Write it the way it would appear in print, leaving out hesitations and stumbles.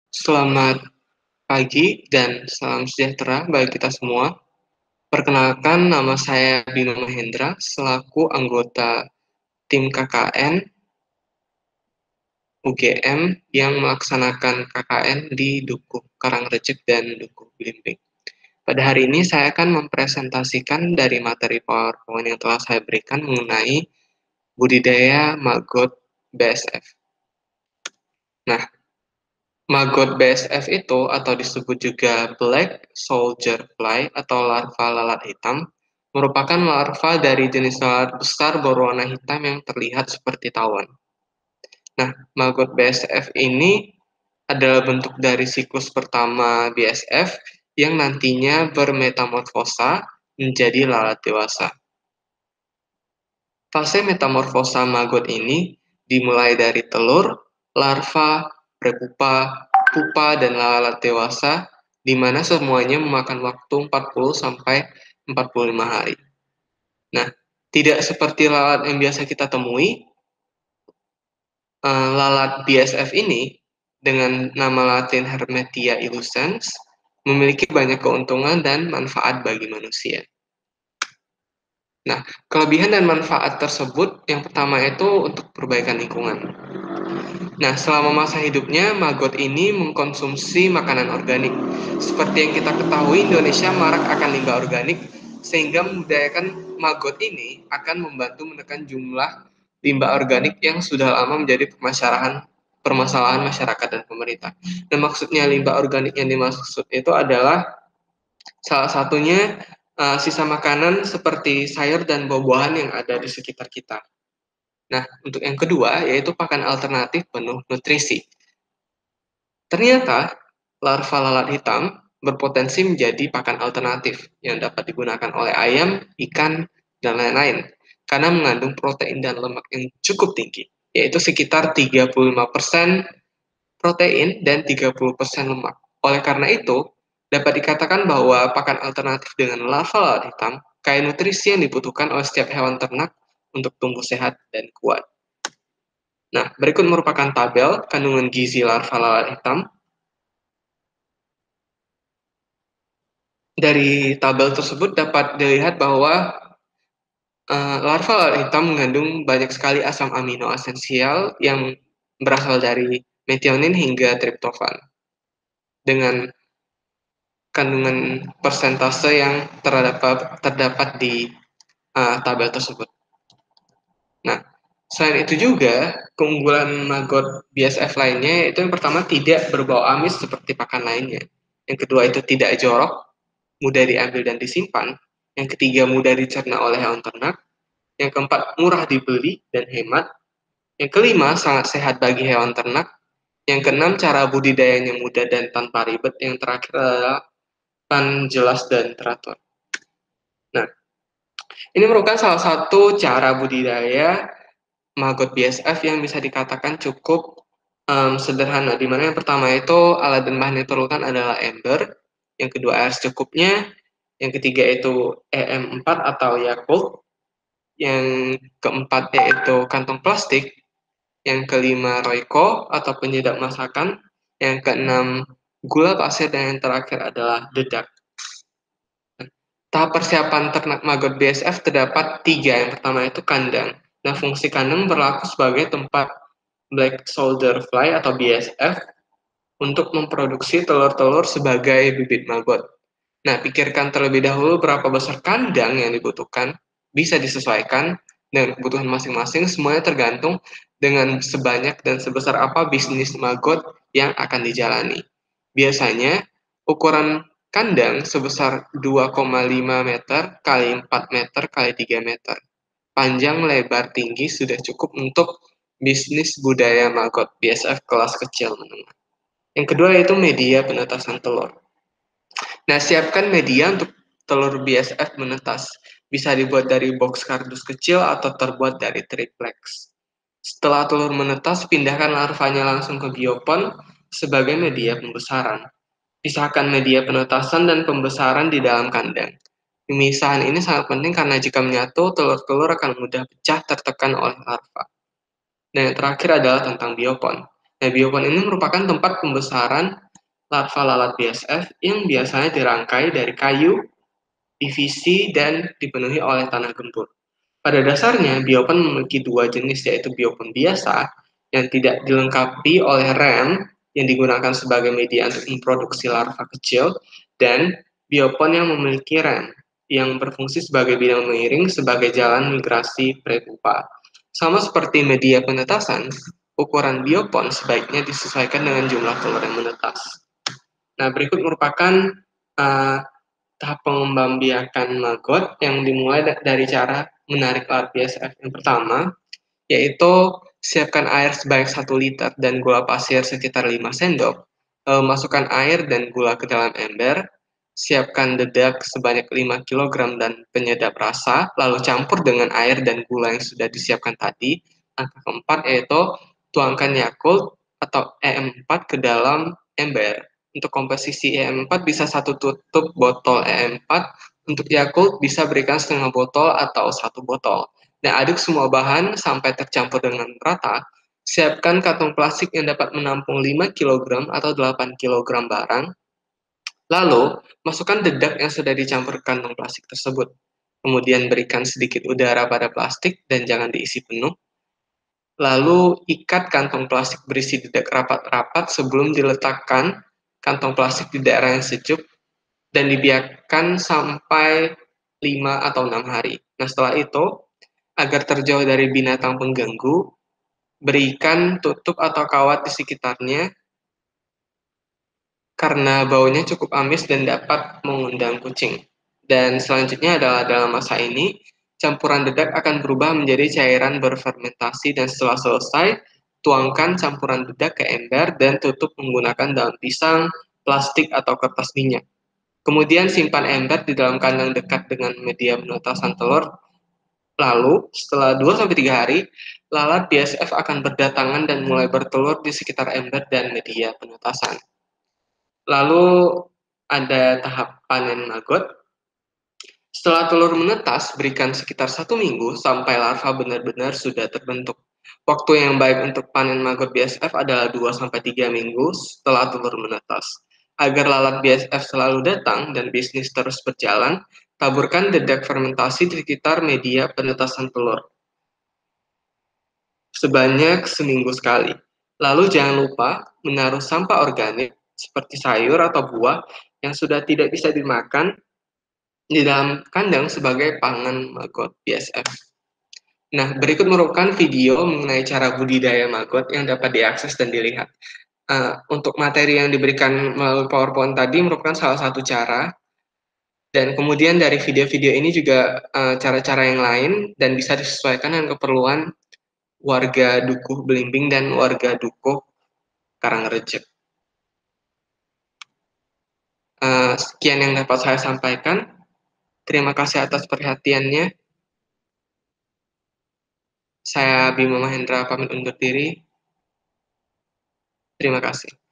Selamat pagi dan salam sejahtera bagi kita semua. Perkenalkan, nama saya Bima Mahendra selaku anggota tim KKN UGM yang melaksanakan KKN di Dukuh Karangrecek dan Dukuh Belimbing. Pada hari ini saya akan mempresentasikan dari materi PowerPoint yang telah saya berikan mengenai budidaya maggot BSF. Nah, maggot BSF itu atau disebut juga Black Soldier Fly atau larva lalat hitam merupakan larva dari jenis lalat besar berwarna hitam yang terlihat seperti tawon. Nah, maggot BSF ini adalah bentuk dari siklus pertama BSF yang nantinya bermetamorfosa menjadi lalat dewasa. Fase metamorfosa maggot ini dimulai dari telur, larva, prepupa, pupa, dan lalat dewasa, di mana semuanya memakan waktu 40 sampai 45 hari. Nah, tidak seperti lalat yang biasa kita temui, lalat BSF ini dengan nama latin Hermetia illucens memiliki banyak keuntungan dan manfaat bagi manusia. Nah, kelebihan dan manfaat tersebut yang pertama itu untuk perbaikan lingkungan. Nah, selama masa hidupnya, maggot ini mengkonsumsi makanan organik. Seperti yang kita ketahui, Indonesia marak akan limbah organik, sehingga membudidayakan maggot ini akan membantu menekan jumlah limbah organik yang sudah lama menjadi permasalahan masyarakat dan pemerintah. Nah, maksudnya limbah organik yang dimaksud itu adalah salah satunya sisa makanan seperti sayur dan buah-buahan yang ada di sekitar kita. Nah, untuk yang kedua yaitu pakan alternatif penuh nutrisi. Ternyata, larva lalat hitam berpotensi menjadi pakan alternatif yang dapat digunakan oleh ayam, ikan, dan lain-lain karena mengandung protein dan lemak yang cukup tinggi, yaitu sekitar 35% protein dan 30% lemak. Oleh karena itu, dapat dikatakan bahwa pakan alternatif dengan larva lalat hitam kaya nutrisi yang dibutuhkan oleh setiap hewan ternak untuk tumbuh sehat dan kuat. Nah, berikut merupakan tabel kandungan gizi larva lalat hitam. Dari tabel tersebut dapat dilihat bahwa larva lalat hitam mengandung banyak sekali asam amino esensial yang berasal dari metionin hingga triptofan dengan kandungan persentase yang terdapat di tabel tersebut. Nah, selain itu juga keunggulan maggot BSF lainnya yaitu yang pertama tidak berbau amis seperti pakan lainnya. Yang kedua itu tidak jorok, mudah diambil dan disimpan. Yang ketiga mudah dicerna oleh hewan ternak. Yang keempat murah dibeli dan hemat. Yang kelima sangat sehat bagi hewan ternak. Yang keenam cara budidayanya mudah dan tanpa ribet. Yang terakhir adalah jelas dan teratur. Nah, ini merupakan salah satu cara budidaya maggot BSF yang bisa dikatakan cukup sederhana. Di mana yang pertama itu alat dan bahan yang diperlukan adalah ember, yang kedua air secukupnya, yang ketiga itu EM4 atau Yakult, yang keempat yaitu kantong plastik, yang kelima Royco atau penyedap masakan, yang keenam gula pasir, dan yang terakhir adalah dedak. Tahap persiapan ternak maggot BSF terdapat tiga. Yang pertama itu kandang. Nah, fungsi kandang berlaku sebagai tempat Black Soldier Fly atau BSF untuk memproduksi telur-telur sebagai bibit maggot. Nah, pikirkan terlebih dahulu berapa besar kandang yang dibutuhkan, bisa disesuaikan dengan kebutuhan masing-masing, semuanya tergantung dengan sebanyak dan sebesar apa bisnis maggot yang akan dijalani. Biasanya, ukuran kandang sebesar 2,5 meter kali 4 meter kali 3 meter. Panjang, lebar, tinggi sudah cukup untuk bisnis budaya maggot BSF kelas kecil menengah. Yang kedua yaitu media penetasan telur. Nah, siapkan media untuk telur BSF menetas. Bisa dibuat dari box kardus kecil atau terbuat dari triplex. Setelah telur menetas, pindahkan larvanya langsung ke biopon sebagai media pembesaran. Pisahkan media penetasan dan pembesaran di dalam kandang. Pemisahan ini sangat penting karena jika menyatu, telur-telur akan mudah pecah tertekan oleh larva. Dan yang terakhir adalah tentang biopon. Nah, biopon ini merupakan tempat pembesaran larva lalat BSF yang biasanya dirangkai dari kayu, PVC, dan dipenuhi oleh tanah gembur. Pada dasarnya, biopon memiliki dua jenis, yaitu biopon biasa yang tidak dilengkapi oleh rem yang digunakan sebagai media untuk memproduksi larva kecil, dan biopon yang memiliki rem yang berfungsi sebagai bidang mengiring sebagai jalan migrasi prepupa. Sama seperti media penetasan, ukuran biopon sebaiknya disesuaikan dengan jumlah telur yang menetas. Nah, berikut merupakan uh, tahap pengembang biakan maggot yang dimulai dari cara menarik larva BSF. Yang pertama, yaitu siapkan air sebanyak 1 liter dan gula pasir sekitar 5 sendok. Lalu masukkan air dan gula ke dalam ember. Siapkan dedak sebanyak 5 kilogram dan penyedap rasa, lalu campur dengan air dan gula yang sudah disiapkan tadi. Langkah keempat yaitu tuangkan Yakult atau EM4 ke dalam ember. Untuk komposisi EM4 bisa 1 tutup botol EM4, untuk Yakult bisa berikan setengah botol atau 1 botol. Nah, aduk semua bahan sampai tercampur dengan rata. Siapkan kantong plastik yang dapat menampung 5 kilogram atau 8 kilogram barang. Lalu, masukkan dedak yang sudah dicampur kantong plastik tersebut. Kemudian berikan sedikit udara pada plastik dan jangan diisi penuh. Lalu, ikat kantong plastik berisi dedak rapat-rapat sebelum diletakkan kantong plastik di daerah yang sejuk dan dibiarkan sampai 5 atau 6 hari. Nah, setelah itu, agar terjauh dari binatang pengganggu, berikan tutup atau kawat di sekitarnya karena baunya cukup amis dan dapat mengundang kucing. Dan selanjutnya adalah dalam masa ini, campuran dedak akan berubah menjadi cairan berfermentasi dan setelah selesai, tuangkan campuran dedak ke ember dan tutup menggunakan daun pisang, plastik, atau kertas minyak. Kemudian simpan ember di dalam kandang dekat dengan media penetasan telur. Lalu, setelah 2-3 hari, lalat BSF akan berdatangan dan mulai bertelur di sekitar ember dan media penetasan. Lalu ada tahap panen maggot. Setelah telur menetas, berikan sekitar 1 minggu sampai larva benar-benar sudah terbentuk. Waktu yang baik untuk panen maggot BSF adalah 2-3 minggu setelah telur menetas. Agar lalat BSF selalu datang dan bisnis terus berjalan, taburkan dedak fermentasi di sekitar media penetasan telur sebanyak seminggu sekali. Lalu jangan lupa menaruh sampah organik seperti sayur atau buah yang sudah tidak bisa dimakan di dalam kandang sebagai pangan maggot BSF. Nah, berikut merupakan video mengenai cara budidaya maggot yang dapat diakses dan dilihat. Untuk materi yang diberikan melalui PowerPoint tadi merupakan salah satu cara, dan kemudian dari video-video ini juga cara-cara yang lain dan bisa disesuaikan dengan keperluan warga Dukuh Belimbing dan warga Dukuh Karangreje. Sekian yang dapat saya sampaikan. Terima kasih atas perhatiannya. Saya Bima Mahendra pamit undur diri. Terima kasih.